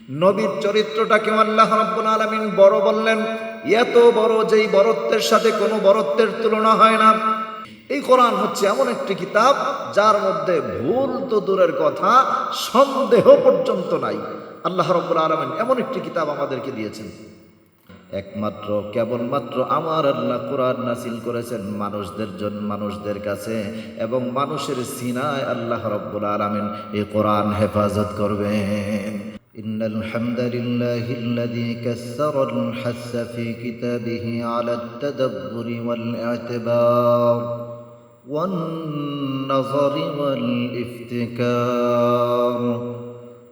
নবীর চরিত্রটাকেও আল্লাহ রাব্বুল আলামিন বড় বললেন, এত বড় যেই বড়ত্বের সাথে কোনো বড়ত্বের তুলনা হয় না। এই কোরআন হচ্ছে এমন একটি কিতাব যার মধ্যে ভুল তো দূরের কথা, সন্দেহ পর্যন্ত নাই। আল্লাহ রাব্বুল আলামিন এমন একটি কিতাব আমাদেরকে দিয়েছেন। একমাত্র কেবলমাত্র আমার আল্লাহ কোরআন নাযিল করেছেন মানুষদের জন্য, মানুষদের কাছে, এবং মানুষের সিনায় আল্লাহ রাব্বুল আলামিন এই কোরআন হেফাজত করবেন। ইন্নাল হামদালিল্লাহিল্লাযী কাসসারাল হাসসা ফী কিতাবিহি আলাত তাদাব্বুরি ওয়াল ই'তিবার ওয়ান নাযরি ওয়াল ইফতিকার।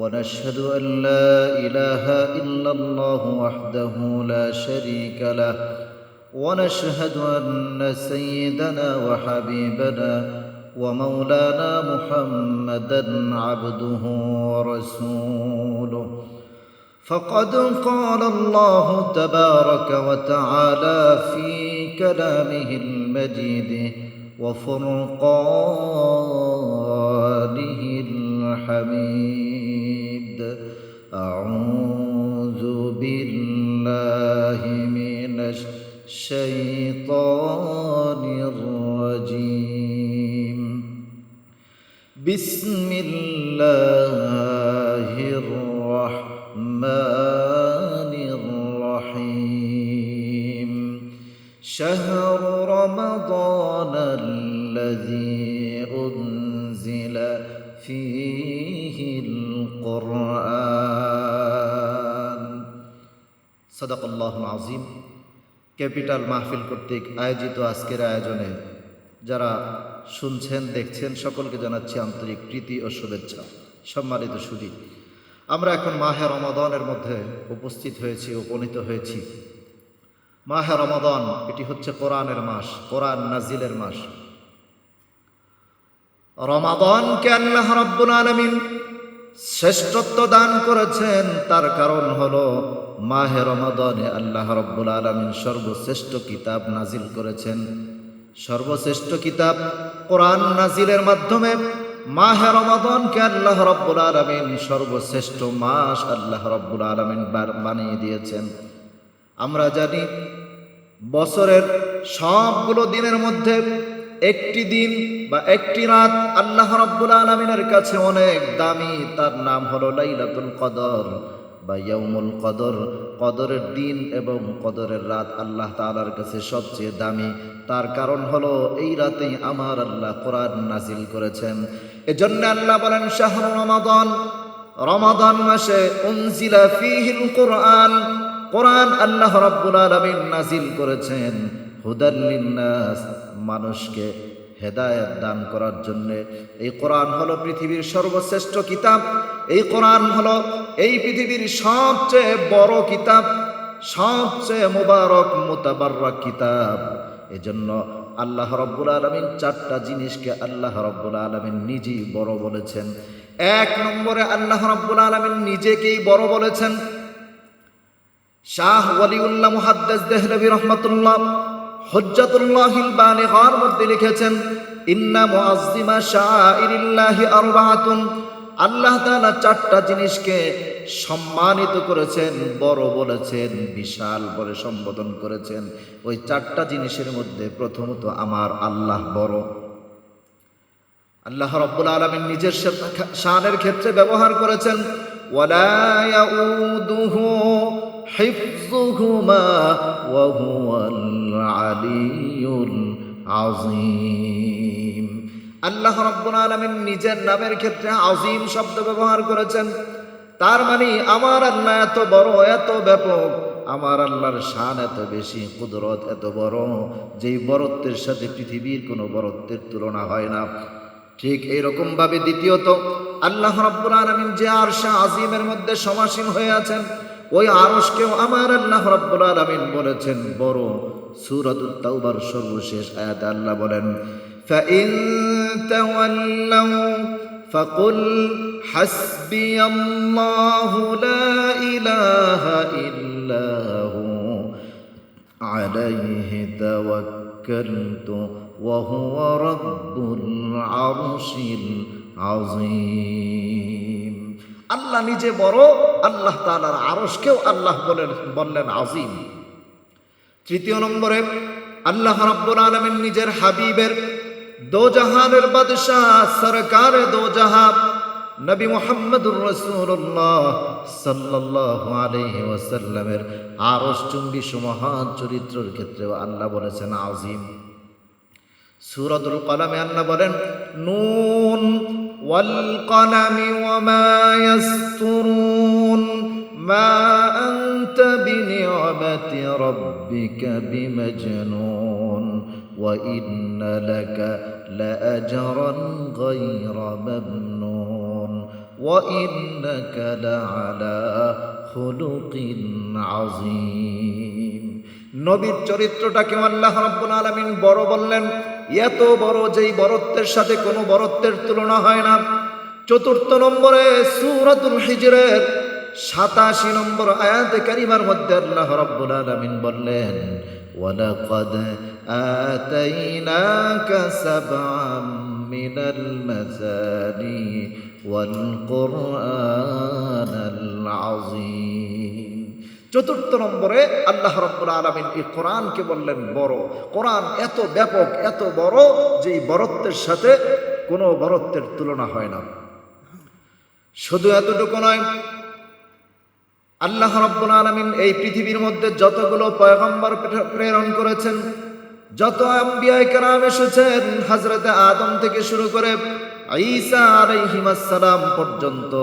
ونشهد أن لا إله إلا الله وحده لا شريك له ونشهد أن سيدنا وحبيبنا ومولانا محمدا عبده ورسوله. فقد قال الله تبارك وتعالى في كلامه المجيد وفرقانه الحميد: أعوذ بالله من الشيطان الرجيم. بسم الله الرحمن الرحيم. شهر رمضان الذي أنزل فيه القرآن. صدق الله العظيم. ক্যাপিটাল মাহফিল কর্তৃক আয়োজিত আজকের আয়োজনে যারা শুনছেন, দেখছেন, সকলকে জানাচ্ছি আন্তরিক প্রীতি ও শুভেচ্ছা। সম্মানিত সুধী, আমরা এখন মাহে রমাদানের মধ্যে উপস্থিত হয়েছি, উপনীত হয়েছি। মাহে রমাদান এটি হচ্ছে কোরআনের মাস, কোরআন নাজিলের মাস। রমাদানকে আল্লাহ রাব্বুল আলামিন শ্রেষ্ঠত্ব দান করেছেন, তার কারণ হলো মাহে রমাদানে আল্লাহ রাব্বুল আলামিন সর্বশ্রেষ্ঠ কিতাব নাজিল করেছেন। সর্বশ্রেষ্ঠ কিতাব কোরআন নাজিলের মাধ্যমে মাহে রমাদানকে আল্লাহ রাব্বুল আলামিন সর্বশ্রেষ্ঠ মাস আল্লাহ রাব্বুল আলামিন বানিয়ে দিয়েছেন। আমরা জানি বছরের সবগুলো দিনের মধ্যে একটি দিন বা একটি রাত আল্লাহ রাব্বুল আলামিনের কাছে অনেক দামি, তার নাম হলো লাইলাতুল কদর বা ইয়াউমুল কদর। কদরের দিন এবং কদরের রাত আল্লাহ তাআলার কাছে সবচেয়ে দামি। তার কারণ হলো এই রাতেই আমার আল্লাহ কোরআন নাজিল করেছেন। এজন্য আল্লাহ বলেন শাহরু রমাদান, রমাদান মাসে উনজিলা ফীহিল কোরআন, কোরআন আল্লাহ রাব্বুল আলামিন নাজিল করেছেন হুদাল লিন্নাস, মানুষকে হেদায়েত দান করার জন্য। এই কোরআন হলো পৃথিবীর সর্বশ্রেষ্ঠ কিতাব। এই কোরআন হলো এই পৃথিবীর সবচেয়ে বড় কিতাব, সবচেয়ে মুবারক মুতাবাররাক কিতাব। এজন্য আল্লাহ রাব্বুল আলামিন চারটা জিনিসকে আল্লাহ রাব্বুল আলামিন নিজেই বড় বলেছেন। এক নম্বরে আল্লাহ রাব্বুল আলামিন নিজেকেই বড় বলেছেন। শাহ ওয়ালিউল্লাহ মুহাদ্দিস দেহলভী রাহমাতুল্লাহ হুজ্জাতুল্লাহিল বালিগার মধ্যে লিখেছেন, ইন্না মুআজ্জিমা শাআইরিল্লাহি আরবাআতুন। আল্লাহ তাআলা চারটা জিনিসকে সম্মানিত করেছেন, বড় বলেছেন, বিশাল বলে সম্বোধন করেছেন। ওই চারটা জিনিসের মধ্যে প্রথমত আমার আল্লাহ বড়। আল্লাহ রাব্বুল আলামিন নিজের শানের ক্ষেত্রে ব্যবহার করেছেন ওয়ালা ইয়াউদুহু হিফযুহুমা ওয়া হুয়াল আলিয়্যুল আযীম। আল্লাহ রাব্বুল আলামিন নিজের নামের ক্ষেত্রে আযীম শব্দ ব্যবহার করেছেন। তার মানে আমার আল্লাহ এত বড়, এত ব্যাপক, আমার আল্লাহর শান এত বেশি, কুদরত এত বড়, যেই বড়ত্বের সাথে পৃথিবীর কোনো বড়ত্বের তুলনা হয় না। ঠিক এইরকম ভাবে দ্বিতীয়ত আল্লাহ রাব্বুল আলামিন যে আরশে আজিমের মধ্যে সমাসীন হয়ে আছেন, ওই আরশকেও আমার আল্লাহ রাব্বুল আলামিন বলেছেন বড়। সূরাতুত তাওবার সর্বশেষ আয়াতে আল্লাহ বলেন, ফাইন তাওয়াল্লাউ ফাকুল হাসবিয়াল্লাহু লা ইলাহা ইল্লা হু আলাইহি তাওয়াক্কালতু ওয়া হুয়া রাব্বুল আরশিল আযীম। আল্লাহ নিজে বড়, আল্লাহ তাআলার আরশকেও আল্লাহ বললেন আজিম। তৃতীয় নম্বরে আল্লাহ রাব্বুল আলামিন নিজের হাবিবের দোজাহানের বাদশাহ সরকারে দোজাহান নবী মুহাম্মদুর রাসূলুল্লাহ সাল্লাল্লাহু আলাইহি ওয়াসাল্লামের আরশ চুম্বী সুমহান চরিত্রের ক্ষেত্রেও আল্লাহ বলেছেন আজিম। সূরাতুল কলামে আল্লাহ বলেন নুন ওয়াল কলামি ওয়া মা ইয়াসতুরুন মা আনতা বিনি'মাতি রাব্বিকা বিমাজনুন ওয়া ইন্না লাকা লাআজরান গায়রা মামনুন ওয়া ইন্নাকা লাআলা খুলুকিন আযীম। নবীর চরিত্রটাকে আল্লাহ রাব্বুল আলামিন বড় বললেন, এত বড় যেই বড়ত্বের সাথে কোনো বড়ত্বের তুলনা হয় না। চতুর্থ নম্বরে সূরাতুল হিজরের 87 নম্বর আয়াতে কারিমার মধ্যে আল্লাহ রাব্বুল আলামিন বললেন ওয়ালাকাদ আতাইনাকা সাবআম মিনাল মাসানি ওয়াল কুরআনাল আযীম। চতুর্থ নম্বরে আল্লাহ রাব্বুল আলামিন এই কোরআনকে বললেন বড়। কোরআন এত ব্যাপক, এত বড় যে এই বড়ত্বের সাথে কোনো বড়ত্বের তুলনা হয় না। শুধু এতটুকু নয়, আল্লাহ রাব্বুল আলামিন এই পৃথিবীর মধ্যে যতগুলো পয়গম্বর প্রেরণ করেছেন, যত আম্বিয়ায়ে কেরাম এসেছেন, হযরতে আদম থেকে শুরু করে ঈসা আলাইহিস সালাম পর্যন্ত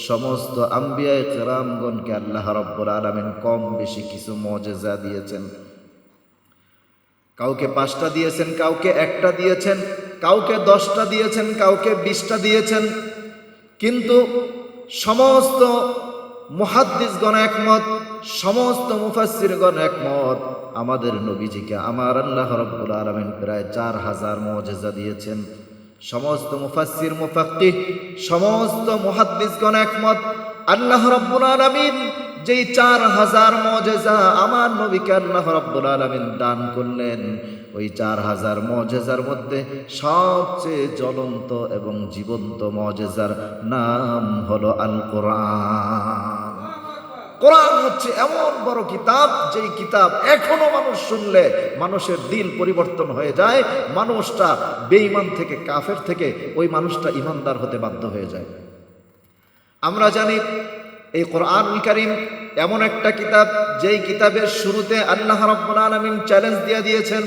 সমস্ত আম্বিয়ায়ে কেরামগণকে আল্লাহ রাব্বুল আলামিন কম বেশি কিছু মুজিজা দিয়েছেন। কাউকে 5টা দিয়েছেন, কাউকে 1টা দিয়েছেন, কাউকে 10টা দিয়েছেন, কাউকে 20টা দিয়েছেন। কিন্তু সমস্ত মুহাদ্দিসগণ একমত, সমস্ত মুফাসসিরগণ একমত, আমাদের নবীজিকে আমার আল্লাহ রাব্বুল আলামিন প্রায় 4000 মুজিজা দিয়েছেন। সমস্ত মুফাসসির মুফাক্কিহ সমস্ত মুহাদ্দিসগণ একমত, আল্লাহ রাব্বুল আলামিন যেই 4000 মুজিজা আমার নবীকে আল্লাহ রাব্বুল আলামিন দান করলেন, ওই 4000 মুজিজার মধ্যে সবচেয়ে জ্বলন্ত এবং জীবন্ত মুজিজার নাম হলো আল কোরআন। কোরআন হচ্ছে এমন বড় কিতাব, যেই কিতাব এখনো মানুষ শুনলে মানুষের দিল পরিবর্তন হয়ে যায়, মানুষটা বেঈমান থেকে, কাফের থেকে ওই মানুষটা ঈমানদার হতে বাধ্য হয়ে যায়। আমরা জানি এই কোরআনুল কারীম এমন একটা কিতাব, যেই কিতাবের শুরুতে আল্লাহ রাব্বুল আলামিন চ্যালেঞ্জ দিয়ে দিয়েছেন,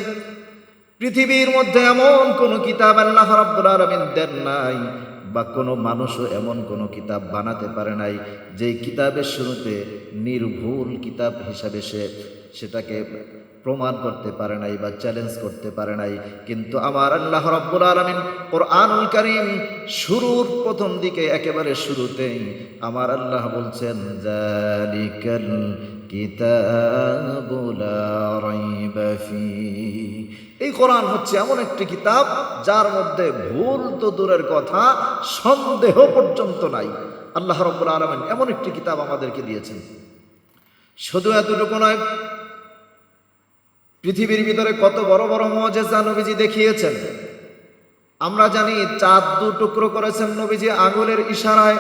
পৃথিবীর মধ্যে এমন কোন কিতাব আল্লাহ রাব্বুল আলামিন দেন নাই, বা কোনো মানুষও এমন কোনো কিতাব বানাতে পারে নাই যেই কিতাবের শুরুতে নির্ভুল কিতাব হিসাবে সেটাকে প্রমাণ করতে পারে নাই বা চ্যালেঞ্জ করতে পারে নাই। কিন্তু আমার আল্লাহ রাব্বুল আলামিন কোরআনুল কারীম শুরুর প্রথম দিকে একেবারে শুরুতেই আমার আল্লাহ বলছেন যালিকাল কিতাবু লা রাইবা ফীহি। এই কোরআন হচ্ছে এমন একটি কিতাব যার মধ্যে ভুল তো দূরের কথা, সন্দেহ পর্যন্ত নাই। আল্লাহ রাব্বুল আলামিন এমন একটি কিতাব আমাদেরকে দিয়েছেন। শুধু এতটুকু নয়, পৃথিবীর ভিতরে কত বড় বড় মুজিজা নবীজি দেখিয়েছেন। আমরা জানি চাঁদ 2 টুকরো করেছেন নবীজি আঙ্গুলের ইশারায়।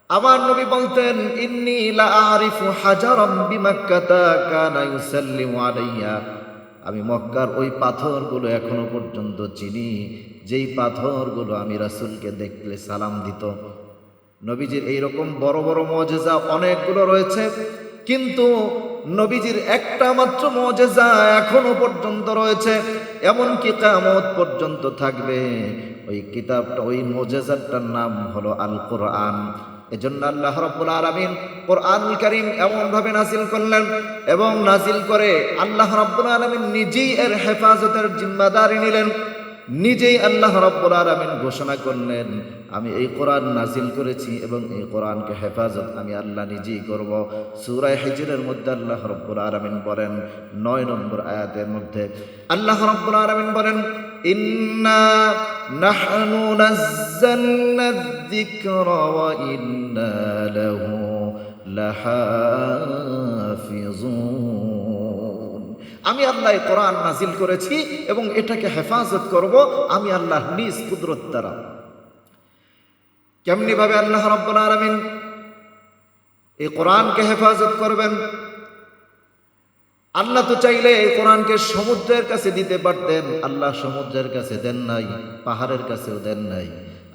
আমার নবী বলতেন ইন্নী লা আরিফু হাজারাম বিমাক্কাতা কানা ইউসাল্লিমু আলাইয়া। আমি মক্কার ওই পাথরগুলো এখনো পর্যন্ত চিনি, যেই পাথরগুলো আমি রাসূলকে দেখলে সালাম দিত। নবীজির এইরকম বড় বড় মুজিজা অনেকগুলো রয়েছে, কিন্তু নবীজির একটা মাত্র মুজিজা এখনো পর্যন্ত রয়েছে, এমনকি কিয়ামত পর্যন্ত থাকবে। ওই কিতাবটা, ওই মুজিজাটার নাম হলো আল কোরআন। এজন্য আল্লাহ রাব্বুল আলামিন কোরআনুল কারীম এমন ভাবে নাজিল করলেন, এবং নাজিল করে আল্লাহ রাব্বুল আলামিন নিজেই এর হেফাজতের জিম্মাদারি নিলেন। নিজেই আল্লাহ রাব্বুল আলামিন ঘোষণা করলেন আমি এই কোরআন নাজিল করেছি এবং এই কোরআনকে হেফাজত আমি আল্লাহ নিজেই করব। সূরা হিজরের মধ্যে আল্লাহ রাব্বুল আলামিন বলেন 9 নম্বর আয়াতের মধ্যে আল্লাহ রাব্বুল আলামিন বলেন ইন্না নাহনু নাযালনা যিকরা ওয়া ইন্না লাহু লাহাফিজুন। আমি আল্লাহ কোরআন নাজিল করেছি এবং এটাকে হেফাজত করব আমি আল্লাহ নিজ কুদরত দ্বারা। কেমনি ভাবে আল্লাহ রাব্বুল আলামিন এই কোরআনকে হেফাজত করবেন? আল্লাহ তো চাইলে এই কোরআনকে সমুদ্রের কাছে দিতে পারতেন, আল্লাহ সমুদ্রের কাছে দেন নাই, পাহাড়ের কাছেও দেন নাই।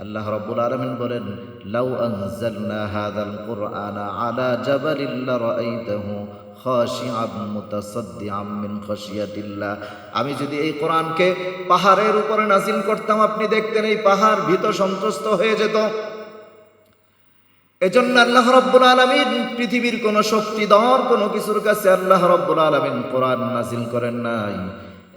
আল্লাহ রাব্বুল আলামিন বলেন, লাউ আনজালনা হাযাল কুরআনা আলা জাবালিন লারাআইতাহু খাশিআন মুতাসাদ্দিআম মিন খাশিয়াতিল্লাহ। আমি যদি এই কোরআনকে পাহাড়ের উপরে নাজিল করতাম, আপনি দেখতেন এই পাহাড় ভীত সন্ত্রস্ত হয়ে যেত। এজন্য আল্লাহ রাব্বুল আলামিন পৃথিবীর কোন শক্তিধর কোনো কিছুর কাছে আল্লাহ রাব্বুল আলামিন কোরআন নাজিল করেন নাই।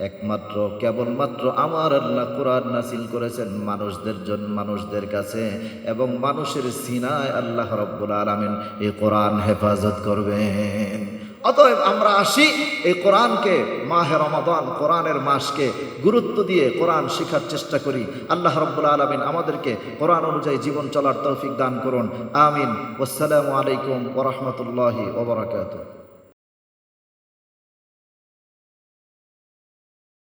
একমাত্র কেবলমাত্র আমার আল্লাহ কোরআন নাজিল করেছেন মানুষদের জন্য, মানুষদের কাছে, এবং মানুষের সিনায় আল্লাহ রাব্বুল আলামিন এই কোরআন হেফাজত করবেন। অতএব আমরা আসি এই কোরআনকে, মাহে রমাদান কোরআনের মাসকে গুরুত্ব দিয়ে কোরআন শেখার চেষ্টা করি। আল্লাহ রাব্বুল আলামিন আমাদেরকে কোরআন অনুযায়ী জীবন চলার তৌফিক দান করুন। আমিন। আসসালামু আলাইকুম ওয়া রাহমাতুল্লাহি ওয়া বারাকাতুহু।